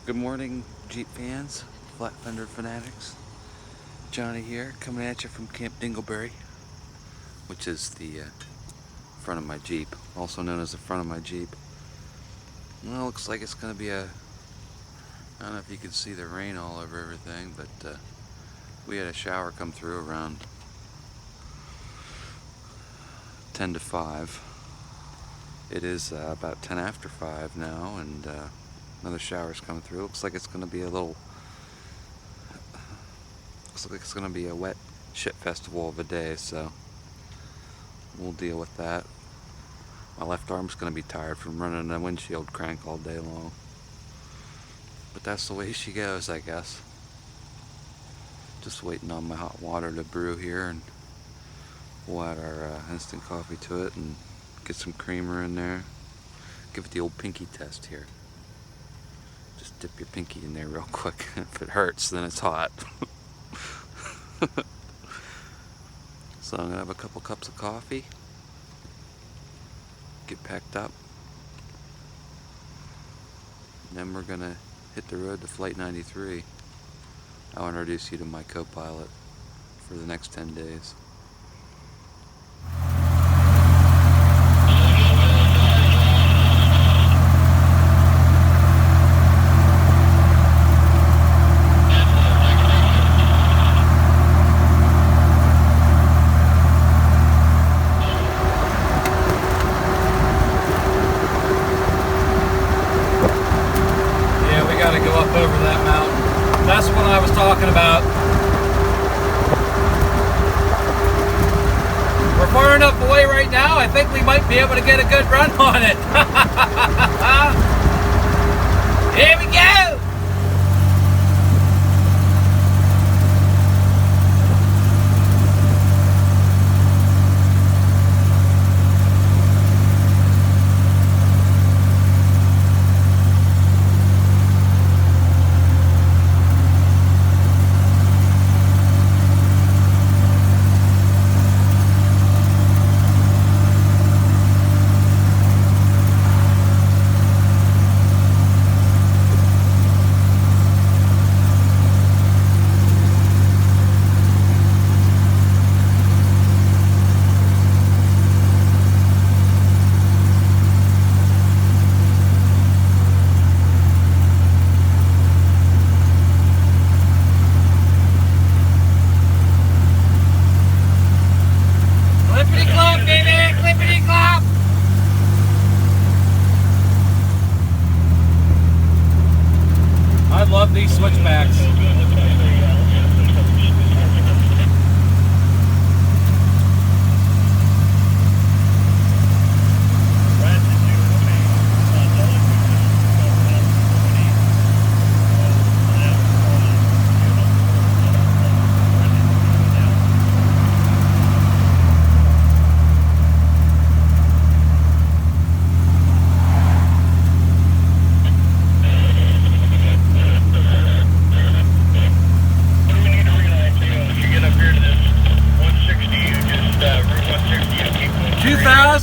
Good morning, Jeep fans, flat fender fanatics. Johnny here, coming at you from Camp Dingleberry, which is the front of my Jeep, also known as the front of my Jeep. Well, looks like it's going to be I don't know if you can see the rain all over everything, but we had a shower come through around 10 to 5. It is about 10 after 5 now, and another shower's coming through. Looks like it's going to be a wet shit festival of a day, so we'll deal with that. My left arm's going to be tired from running a windshield crank all day long, but that's the way she goes, I guess. Just waiting on my hot water to brew here, and we'll add our instant coffee to it and get some creamer in there. Give it the old pinky test here. Just dip your pinky in there real quick. If it hurts, then it's hot. So I'm gonna have a couple cups of coffee, get packed up, and then we're gonna hit the road to Flight 93. I'll introduce you to my co-pilot for the next 10 days. That's what I was talking about. We're far enough away right now, I think we might be able to get a good run on it. Here we go! I love these switchbacks.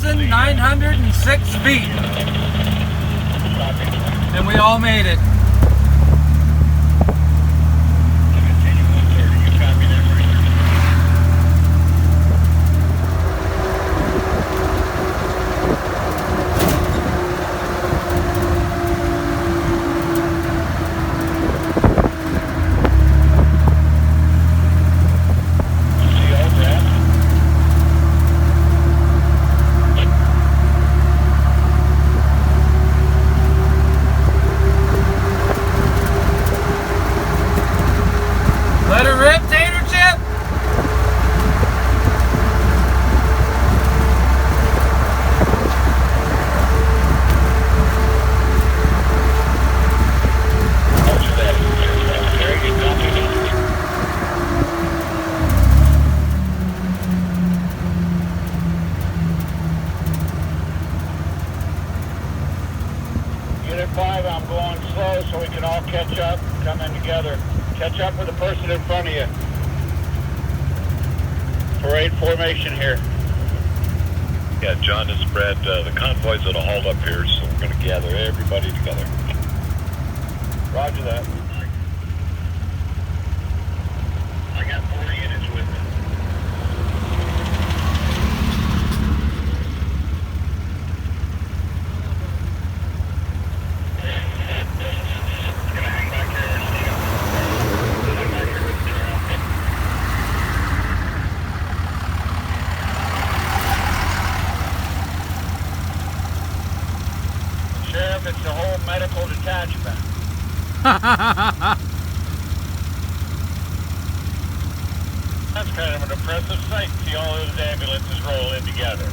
Route 906 feet, and we all made it. Let her rip, Tater Chip! Unit 5, I'm going slow so we can all catch up, come in together. Catch up with the person in front of you. Parade formation here. Yeah, John, this is Brad. The convoys that are hauled up here, so we're going to gather everybody together. Roger that. I got 4 units with me. Gonna hang back here and see hang back here with the trail. Sheriff, it's the whole medical detachment. That's kind of an impressive sight to see all those ambulances roll in together.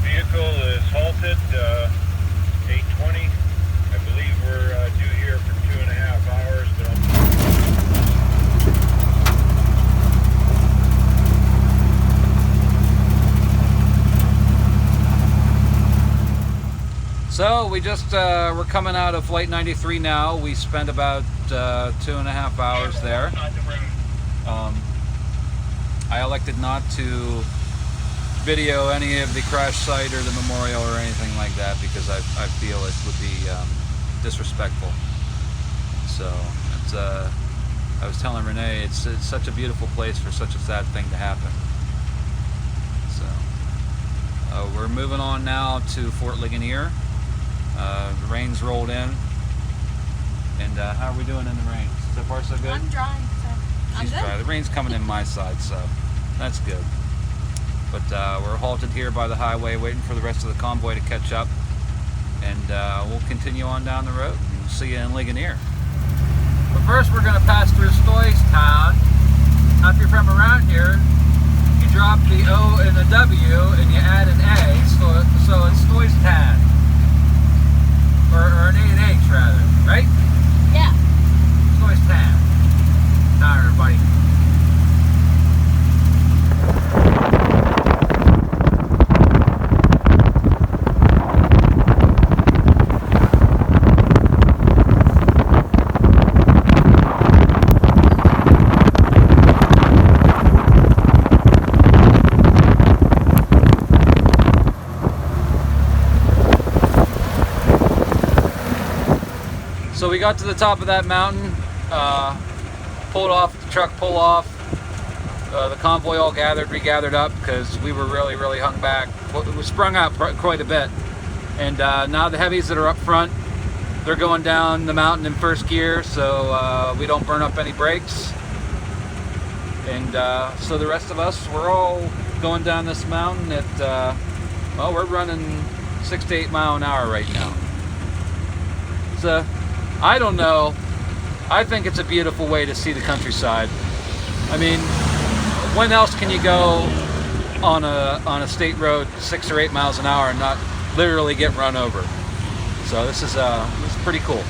Vehicle is halted, 8:20. I believe we're due here for 2.5 hours, but So we just we're coming out of Flight 93 now. We spent about 2.5 hours there. I elected not to video any of the crash site or the memorial or anything like that because I feel it would be disrespectful. So it's I was telling Renee it's such a beautiful place for such a sad thing to happen. So we're moving on now to Fort Ligonier. The rain's rolled in, and how are we doing in the rain? So far so good? I'm dry, so I'm She's good. dry. The rain's coming in my side, so that's good. But we're halted here by the highway waiting for the rest of the convoy to catch up, and we'll continue on down the road and see you in Ligonier. But first we're going to pass through Stoy's Town. Now if you're from around here, you drop the O and the W and you add an A, so it's Stoy's Town. Or an A and H rather, right? Yeah. Stoy's Town. Now everybody. So we got to the top of that mountain, pulled off, the truck pulled off, the convoy all regathered up because we were really hung back. It was sprung out quite a bit. And now the heavies that are up front, they're going down the mountain in first gear so we don't burn up any brakes. And so the rest of us, we're all going down this mountain at, well, we're running 6 to 8 miles an hour right now. So I don't know. I think it's a beautiful way to see the countryside. I mean, when else can you go on a state road 6 or 8 miles an hour and not literally get run over? So this is pretty cool.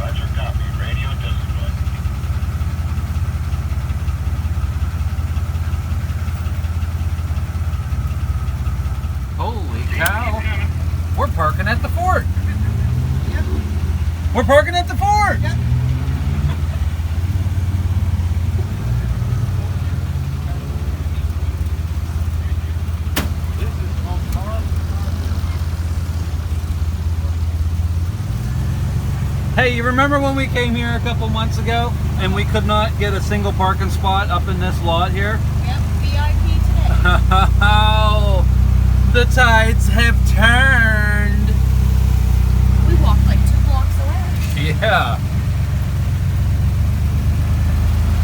Roger, copy. Radio discipline. Holy cow! We're parking at the fort. We're parking at the fort. Yep. Hey, you remember when we came here a couple months ago and we could not get a single parking spot up in this lot here? Yep, VIP today. Oh, the tides have turned. We walked like 2 blocks away. Yeah.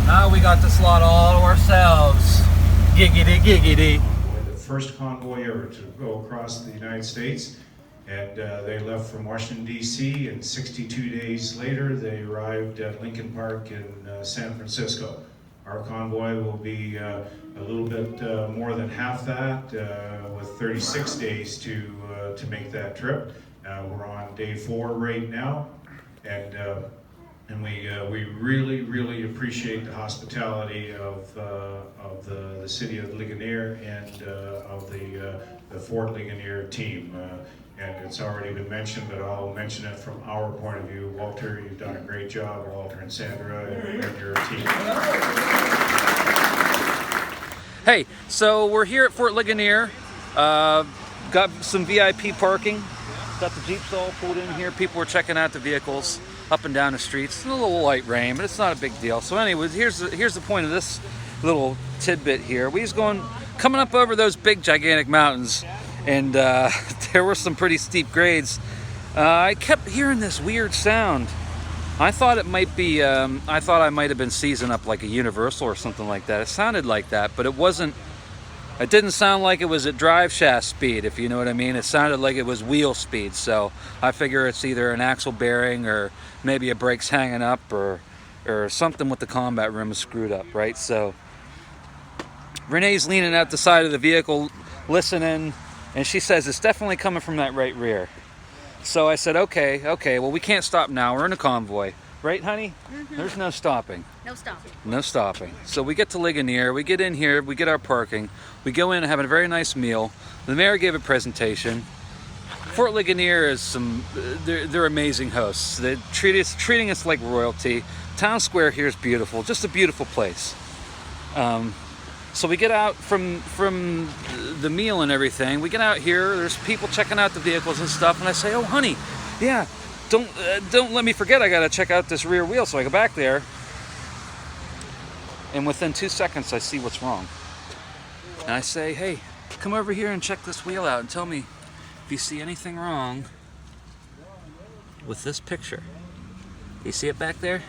Now we got the slot all to ourselves. Giggity, giggity. The first convoy ever to go across the United States, and they left from Washington, D.C., and 62 days later they arrived at Lincoln Park in San Francisco. Our convoy will be a little bit more than half that, with 36 days to to make that trip. We're on day 4 right now, and we really appreciate the hospitality of the city of Ligonier and of the Fort Ligonier team. And it's already been mentioned, but I'll mention it from our point of view. Walter, you've done a great job, Walter and Sandra and your team. Hey, so we're here at Fort Ligonier. Got some VIP parking. Got the Jeeps all pulled in here. People were checking out the vehicles up and down the streets. It's a little light rain, but it's not a big deal. So anyways, here's the point of this little tidbit here. We was coming up over those big gigantic mountains, and there were some pretty steep grades. I kept hearing this weird sound. I thought it might be, I thought I might have been seizing up like a Universal or something like that. It sounded like that, but it wasn't. It didn't sound like it was at drive shaft speed, if you know what I mean. It sounded like it was wheel speed, so I figure it's either an axle bearing or maybe a brake's hanging up or something with the combat room is screwed up, right? So Renee's leaning out the side of the vehicle, listening, and she says it's definitely coming from that right rear. So I said, okay, well, we can't stop now. We're in a convoy. Right, honey? Mm-hmm. There's no stopping. No stopping. No stopping. So we get to Ligonier, we get in here, we get our parking, we go in and have a very nice meal. The mayor gave a presentation. Fort Ligonier is they're amazing hosts. They're treating us like royalty. Town Square here is beautiful, just a beautiful place. So we get out from the meal and everything. We get out here, there's people checking out the vehicles and stuff, and I say, oh honey, yeah, don't let me forget, I gotta check out this rear wheel. So I go back there, and within 2 seconds I see what's wrong. And I say, hey, come over here and check this wheel out and tell me if you see anything wrong with this picture. You see it back there?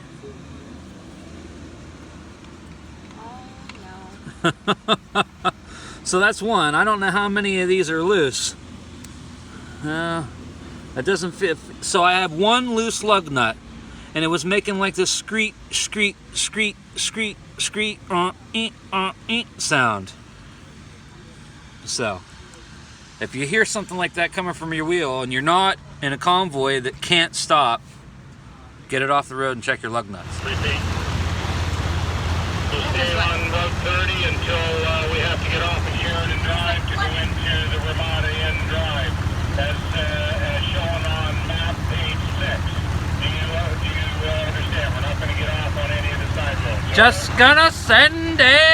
Oh, no. So that's one. I don't know how many of these are loose. It doesn't fit. So I have one loose lug nut, and it was making like this screet sound. So if you hear something like that coming from your wheel and you're not in a convoy that can't stop, get it off the road and check your lug nuts. Repeat. We'll stay on Road 30 until we have to get off at Sheridan Drive to go into the Ramada Inn Drive, as shown on map page 6. Do you understand? We're not going to get off on any of the side roads. Just gonna send it.